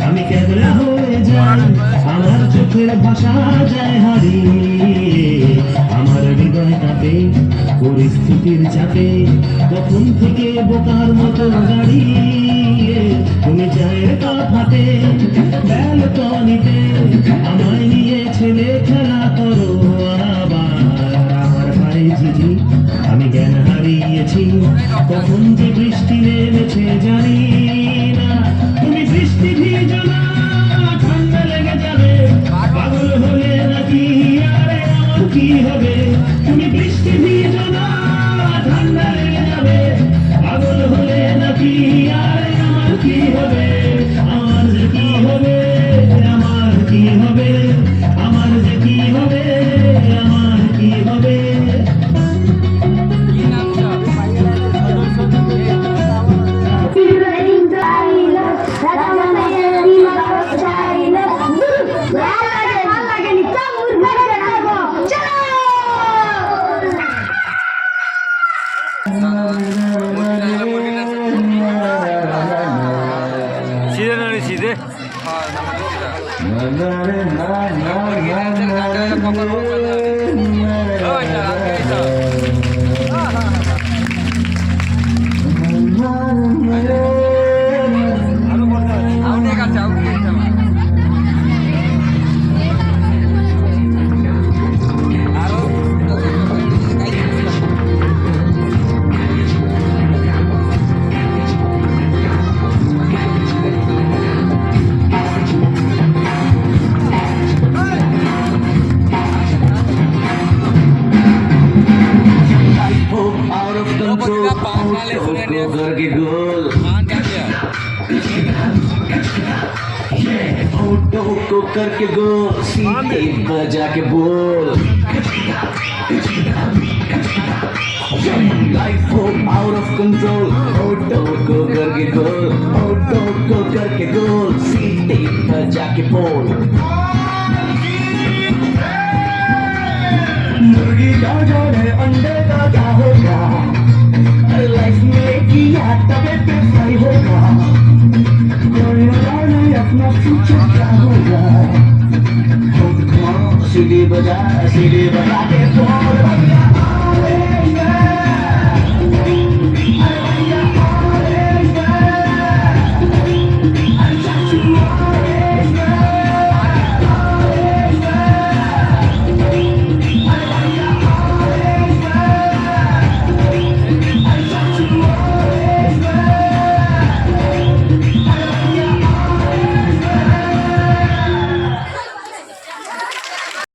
আমি কেবলা হয়ে যাই, আমার চোখের ভাষা যায় হারিয়ে, আমার হৃদয় কাঁপে পরিস্থিতির চাপে, কখন থেকে বোকার মতো দাঁড়িয়ে তুমি চায়ের কাপ হাতে ব্যালকনিতে আমায় নিয়ে ছেলে খেলা করো আবার। আমার পায়ে ঝিঝি আমি জ্ঞান হারিয়েছি, কখন যে বৃষ্টি নেমেছে জানি না। তুমি বৃষ্টি ভিজো না, ঠান্ডা লেগে যাবে, পাগল হলে নাকি আরে আমার কি হবে? তুমি বৃষ্টি ভিজো না, ঠান্ডা লেগে যাবে, পাগল হলে নাকি আরে আমার কি হবে? আমার যে কি হবে, আমার কি হবে, আমার যে কি হবে, আমার কি হবে? सीधे करके गोल फोटो को करके गोल, सीटी बजा के बोल। लाइफ हो आउट ऑफ कंट्रोल, फोटो को करके गोल, फोटो को करके गोल, सीटी बजा के बोल। मुर्गी का जोड़े अंडे का क्या होगा, लाइफ में किया तबे पे फ्राई होगा, कोई नहीं अपना फ्यूचर क्या होगा। सीढ़ी बजा के बोल।